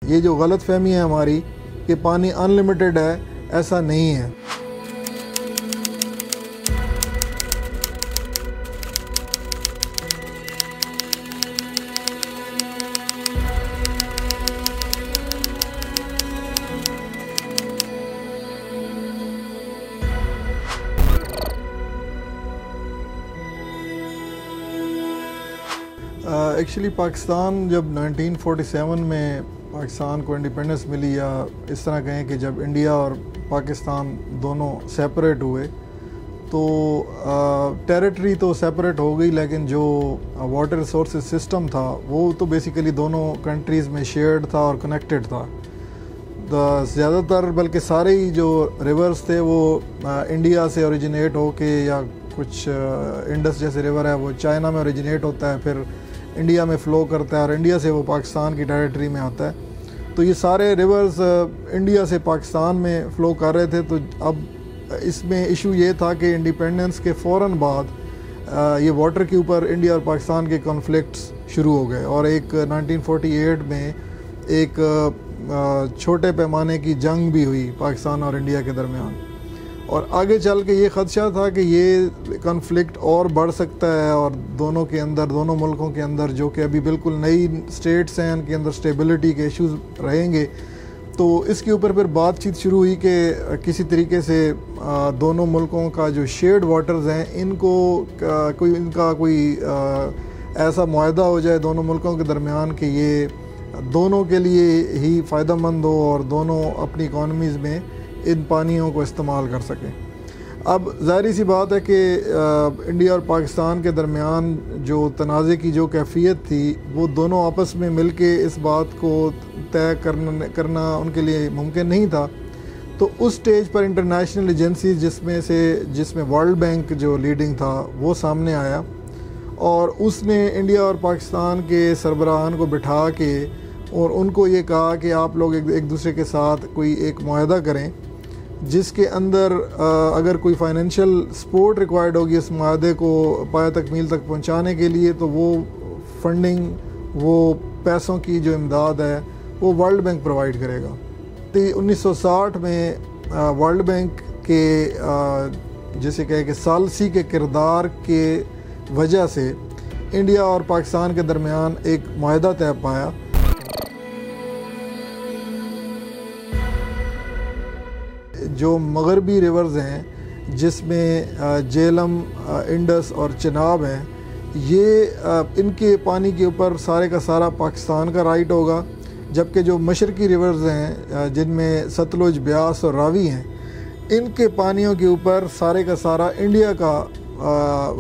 ये जो गलतफहमी है हमारी कि पानी अनलिमिटेड है, ऐसा नहीं है। एक्चुअली पाकिस्तान जब 1947 में पाकिस्तान को इंडिपेंडेंस मिली, या इस तरह कहें कि जब इंडिया और पाकिस्तान दोनों सेपरेट हुए, तो टेरिटरी तो सेपरेट हो गई, लेकिन जो वाटर रिसोर्स सिस्टम था वो तो बेसिकली दोनों कंट्रीज़ में शेयर्ड था और कनेक्टेड था। ज़्यादातर बल्कि सारे ही जो रिवर्स थे वो इंडिया से ओरिजिनेट होके, या कुछ इंडस जैसे रिवर है वो चाइना में ओरिजिनेट होता है, फिर इंडिया में फ़्लो करता है और इंडिया से वो पाकिस्तान की टेरिटरी में आता है। तो ये सारे रिवर्स इंडिया से पाकिस्तान में फ़्लो कर रहे थे। तो अब इसमें इशू ये था कि इंडिपेंडेंस के फ़ौरन बाद ये वाटर के ऊपर इंडिया और पाकिस्तान के कॉन्फ्लिक्ट्स शुरू हो गए, और एक 1948 में एक छोटे पैमाने की जंग भी हुई पाकिस्तान और इंडिया के दरमियान। और आगे चल के ये ख़दशा था कि ये कॉन्फ्लिक्ट और बढ़ सकता है, और दोनों के अंदर, दोनों मुल्कों के अंदर जो कि अभी बिल्कुल नई स्टेट्स हैं, उनके अंदर स्टेबिलिटी के इश्यूज़ रहेंगे। तो इसके ऊपर फिर बातचीत शुरू हुई कि किसी तरीके से दोनों मुल्कों का जो शेयर्ड वाटर्स हैं, इनका कोई ऐसा मुआहदा हो जाए दोनों मुल्कों के दरमियान कि ये दोनों के लिए ही फ़ायदेमंद हो और दोनों अपनी इकॉनमीज़ में इन पानियों को इस्तेमाल कर सकें। अब ज़ाहिर सी बात है कि इंडिया और पाकिस्तान के दरमियान जो तनाज़े की जो कैफियत थी, वो दोनों आपस में मिल के इस बात को तय करना उनके लिए मुमकिन नहीं था। तो उस स्टेज पर इंटरनेशनल एजेंसीज जिसमें वर्ल्ड बैंक जो लीडिंग था वो सामने आया, और उसने इंडिया और पाकिस्तान के सरबराहान को बिठा के और उनको ये कहा कि आप लोग एक दूसरे के साथ कोई एक मुआहदा करें, जिसके अंदर अगर कोई फाइनेंशियल सपोर्ट रिक्वायर्ड होगी इस मुआहदे को पाया तकमील तक पहुंचाने के लिए, तो वो फंडिंग, वो पैसों की जो इमदाद है वो वर्ल्ड बैंक प्रोवाइड करेगा। तो 1960 में वर्ल्ड बैंक के जिसे कहे कि सालसी के किरदार के वजह से इंडिया और पाकिस्तान के दरमियान एक मुआहदा तय पाया। जो मगरबी रिवर्स हैं, जिसमें झेलम, इंडस और चिनाब हैं, ये इनके पानी के ऊपर सारे का सारा पाकिस्तान का राइट होगा, जबकि जो मशरकी रिवर्स हैं जिनमें सतलुज, ब्यास और रावी हैं, इनके पानियों के ऊपर सारे का सारा इंडिया का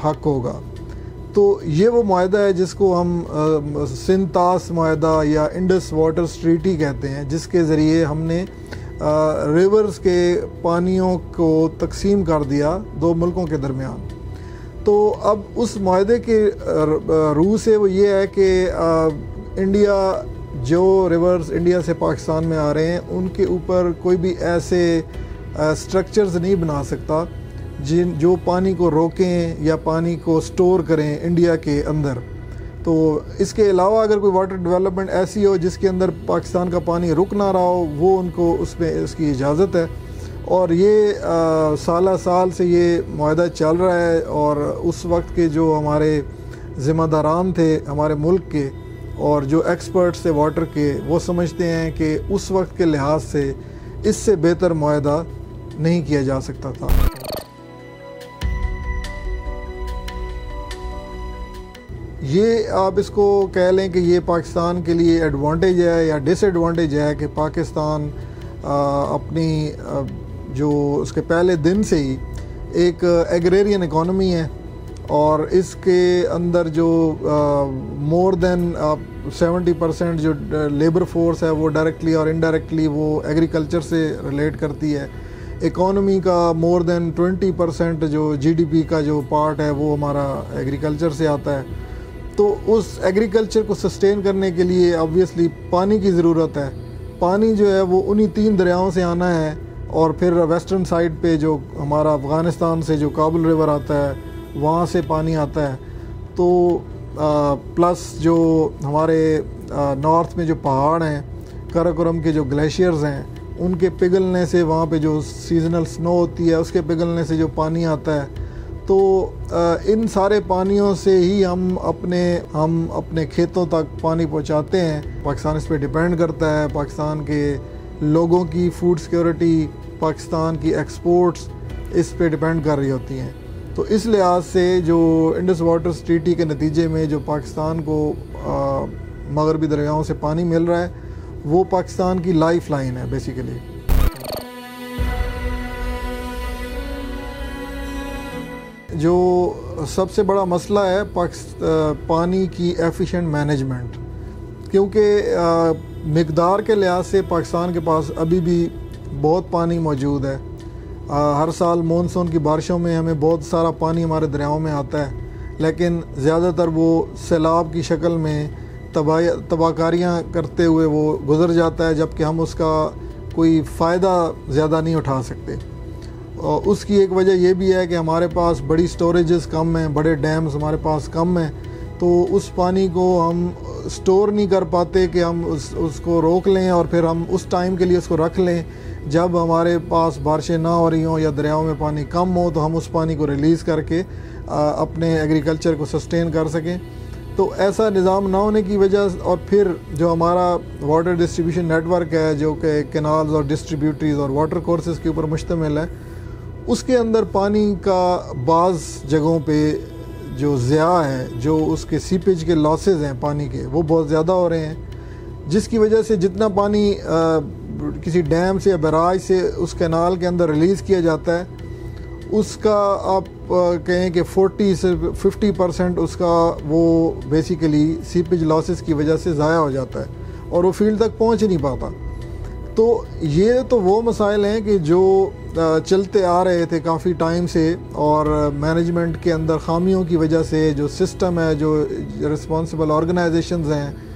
हक होगा। तो ये वो मुआहदा है जिसको हम सिंतास मुआहदा या इंडस वाटर्स ट्रीटी कहते हैं, जिसके ज़रिए हमने रिवर्स के पानियों को तकसीम कर दिया दो मुल्कों के दरमियान। तो अब उस मुआहदे के रूह से वो ये है कि इंडिया, जो रिवर्स इंडिया से पाकिस्तान में आ रहे हैं, उनके ऊपर कोई भी ऐसे स्ट्रक्चर्स नहीं बना सकता जो पानी को रोकें या पानी को स्टोर करें इंडिया के अंदर। तो इसके अलावा अगर कोई वाटर डेवलपमेंट ऐसी हो जिसके अंदर पाकिस्तान का पानी रुक ना रहा हो, वो उनको उसमें उसकी इजाज़त है। और ये साल से ये मुआहदा चल रहा है, और उस वक्त के जो हमारे ज़िम्मेदारान थे हमारे मुल्क के और जो एक्सपर्ट्स थे वाटर के, वो समझते हैं कि उस वक्त के लिहाज से इससे बेहतर मुआहदा नहीं किया जा सकता था। ये आप इसको कह लें कि ये पाकिस्तान के लिए एडवांटेज है या डिसएडवांटेज है कि पाकिस्तान अपनी जो उसके पहले दिन से ही एक एग्रेरियन इकॉनमी है, और इसके अंदर जो मोर देन 70% जो लेबर फोर्स है वो डायरेक्टली और इनडायरेक्टली वो एग्रीकल्चर से रिलेट करती है। इकॉनमी का मोर देन 20% जो जीडीपी का जो पार्ट है वो हमारा एग्रीकल्चर से आता है। तो उस एग्रीकल्चर को सस्टेन करने के लिए ऑब्वियसली पानी की ज़रूरत है। पानी जो है वो उन्हीं 3 दरियाओं से आना है, और फिर वेस्टर्न साइड पे जो हमारा अफ़गानिस्तान से जो काबुल रिवर आता है वहाँ से पानी आता है। तो प्लस जो हमारे नॉर्थ में जो पहाड़ हैं काराकोरम के जो ग्लेशियर्स हैं उनके पिघलने से, वहाँ पे जो सीजनल स्नो होती है उसके पिघलने से जो पानी आता है, तो इन सारे पानियों से ही हम अपने खेतों तक पानी पहुँचाते हैं। पाकिस्तान इस पर डिपेंड करता है। पाकिस्तान के लोगों की फूड सिक्योरिटी, पाकिस्तान की एक्सपोर्ट्स इस पे डिपेंड कर रही होती हैं। तो इस लिहाज से जो इंडस वाटर ट्रीटी के नतीजे में जो पाकिस्तान को मगरबी दरियाओं से पानी मिल रहा है, वो पाकिस्तान की लाइफ लाइन है बेसिकली। जो सबसे बड़ा मसला है पानी की एफिशिएंट मैनेजमेंट, क्योंकि मिकदार के लिहाज से पाकिस्तान के पास अभी भी बहुत पानी मौजूद है। हर साल मानसून की बारिशों में हमें बहुत सारा पानी हमारे दरियाओं में आता है, लेकिन ज़्यादातर वो सैलाब की शक्ल में तबाहकारियाँ करते हुए वो गुज़र जाता है, जबकि हम उसका कोई फ़ायदा ज़्यादा नहीं उठा सकते। और उसकी एक वजह यह भी है कि हमारे पास बड़ी स्टोरेजेस कम हैं, बड़े डैम्स हमारे पास कम हैं, तो उस पानी को हम स्टोर नहीं कर पाते कि हम उसको रोक लें और फिर हम उस टाइम के लिए उसको रख लें जब हमारे पास बारिशें ना हो रही हों या दरियाओं में पानी कम हो, तो हम उस पानी को रिलीज़ करके अपने एग्रीकल्चर को सस्टेन कर सकें। तो ऐसा निज़ाम ना होने की वजह, और फिर जो हमारा वाटर डिस्ट्रीब्यूशन नेटवर्क है जो कि कैनाल्स और डिस्ट्रीब्यूटरीज और वाटर कोर्सेज़ के ऊपर मुश्तमिल है, उसके अंदर पानी का बाज़ जगहों पे जो ज़िया है, जो उसके सीपेज के लॉसेस हैं पानी के, वो बहुत ज़्यादा हो रहे हैं, जिसकी वजह से जितना पानी किसी डैम से या बैराज से उस कैनाल के अंदर रिलीज़ किया जाता है, उसका आप कहें कि 40 से 50% उसका वो बेसिकली सीपेज लॉसेस की वजह से ज़ाया हो जाता है और वो फील्ड तक पहुंच नहीं पाता। तो ये तो वो मसाइल हैं कि जो चलते आ रहे थे काफ़ी टाइम से, और मैनेजमेंट के अंदर खामियों की वजह से, जो सिस्टम है, जो रिस्पॉन्सिबल ऑर्गेनाइजेशंस हैं,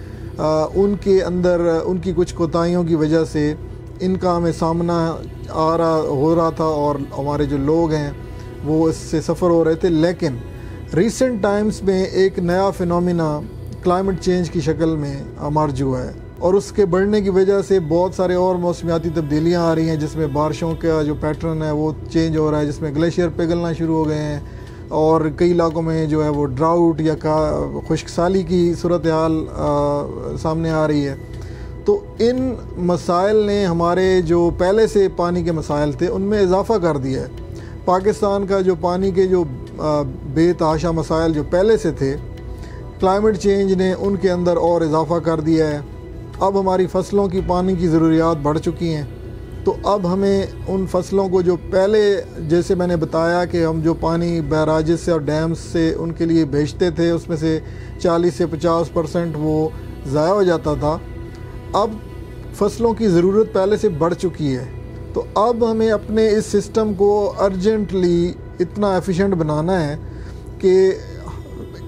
उनके अंदर उनकी कुछ कोताहियों की वजह से इनका हमें सामना हो रहा था और हमारे जो लोग हैं वो इससे सफ़र हो रहे थे। लेकिन रिसेंट टाइम्स में एक नया फिनोमिना क्लाइमेट चेंज की शक्ल में इमर्ज हुआ है, और उसके बढ़ने की वजह से बहुत सारे और मौसमियाती तब्दीलियाँ आ रही हैं, जिसमें बारिशों का जो पैटर्न है वो चेंज हो रहा है, जिसमें ग्लेशियर पिघलना शुरू हो गए हैं, और कई इलाकों में जो है वो ड्राउट या खुश्कसाली की सूरत हाल सामने आ रही है। तो इन मसाइल ने हमारे जो पहले से पानी के मसाइल थे उनमें इजाफ़ा कर दिया है। पाकिस्तान का जो पानी के जो बेतहाशा मसाइल जो पहले से थे, क्लाइमेट चेंज ने उनके अंदर और इजाफ़ा कर दिया है। अब हमारी फ़सलों की पानी की ज़रूरियात बढ़ चुकी हैं, तो अब हमें उन फसलों को जो पहले, जैसे मैंने बताया कि हम जो पानी बैराजेस से और डैम्स से उनके लिए भेजते थे, उसमें से 40 से 50% वो ज़ाया हो जाता था। अब फसलों की ज़रूरत पहले से बढ़ चुकी है, तो अब हमें अपने इस सिस्टम को अर्जेंटली इतना एफिशिएंट बनाना है कि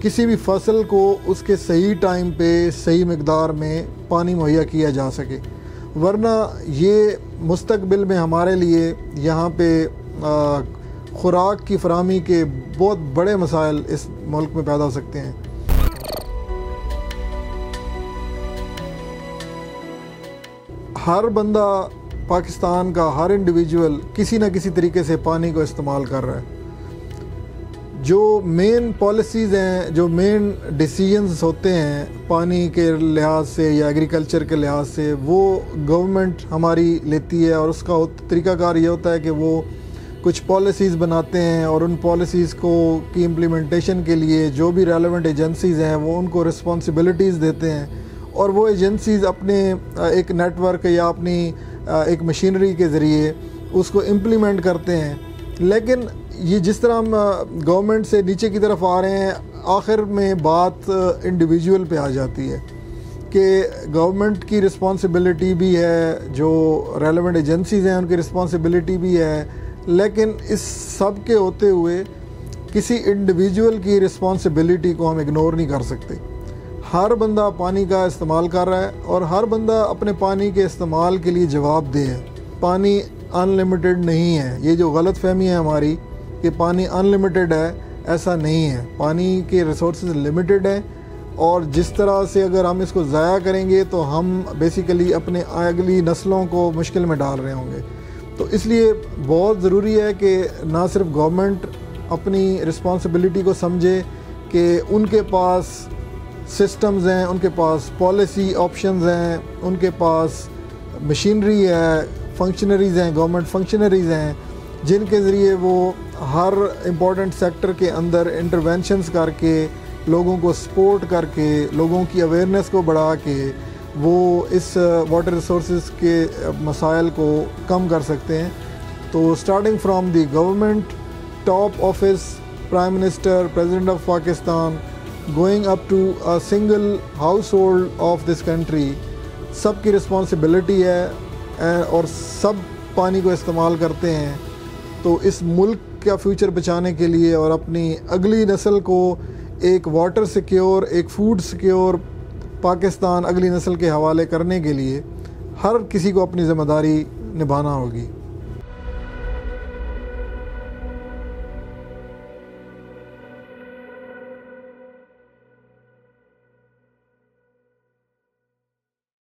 किसी भी फसल को उसके सही टाइम पे सही मिकदार में पानी मुहैया किया जा सके, वरना ये मुस्तकबिल में हमारे लिए यहाँ पे खुराक की फराहमी के बहुत बड़े मसाइल इस मुल्क में पैदा हो सकते हैं। हर बंदा पाकिस्तान का, हर इंडिविजुअल किसी न किसी तरीके से पानी को इस्तेमाल कर रहा है। जो मेन पॉलिसीज़ हैं, जो मेन डिसीजंस होते हैं पानी के लिहाज से या एग्रीकल्चर के लिहाज से, वो गवर्नमेंट हमारी लेती है, और उसका तरीक़ाकार ये होता है कि वो कुछ पॉलिसीज़ बनाते हैं और उन पॉलिसीज़ को की इम्प्लीमेंटेशन के लिए जो भी रेलेवेंट एजेंसीज़ हैं वो उनको रिस्पॉन्सिबिलिटीज़ देते हैं, और वो एजेंसीज़ अपने एक नेटवर्क या अपनी एक मशीनरी के ज़रिए उसको इम्प्लीमेंट करते हैं। लेकिन ये जिस तरह हम गवर्नमेंट से नीचे की तरफ आ रहे हैं, आखिर में बात इंडिविजुअल पे आ जाती है कि गवर्नमेंट की रिस्पॉन्सिबिलिटी भी है, जो रेलेवेंट एजेंसीज़ हैं उनकी रिस्पॉन्सिबिलिटी भी है, लेकिन इस सब के होते हुए किसी इंडिविजुअल की रिस्पॉन्सिबिलिटी को हम इग्नोर नहीं कर सकते। हर बंदा पानी का इस्तेमाल कर रहा है और हर बंदा अपने पानी के इस्तेमाल के लिए जवाबदेह है। पानी अनलिमिटेड नहीं है, ये जो गलत फहमी है हमारी कि पानी अनलिमिटेड है, ऐसा नहीं है। पानी के रिसोर्सेज लिमिटेड है, और जिस तरह से अगर हम इसको ज़ाया करेंगे तो हम बेसिकली अपने अगली नस्लों को मुश्किल में डाल रहे होंगे। तो इसलिए बहुत ज़रूरी है कि ना सिर्फ गवर्नमेंट अपनी रिस्पॉन्सिबिलिटी को समझे कि उनके पास सिस्टम्स हैं, उनके पास पॉलिसी ऑप्शंस हैं, उनके पास मशीनरी है, फंक्शनरीज़ हैं, गवर्नमेंट फंक्शनरीज़ हैं जिनके ज़रिए वो हर इम्पोर्टेंट सेक्टर के अंदर इंटरवेंशंस करके, लोगों को सपोर्ट करके, लोगों की अवेयरनेस को बढ़ा के वो इस वाटर रिसोर्सेज के मसाइल को कम कर सकते हैं। तो starting from the government top office, prime minister, president of Pakistan, going up to a single household of this country, सबकी रिस्पॉन्सिबिलिटी है और सब पानी को इस्तेमाल करते हैं। तो इस मुल्क का फ्यूचर बचाने के लिए और अपनी अगली नस्ल को एक वाटर सिक्योर, एक फूड सिक्योर पाकिस्तान अगली नस्ल के हवाले करने के लिए हर किसी को अपनी ज़िम्मेदारी निभाना होगी।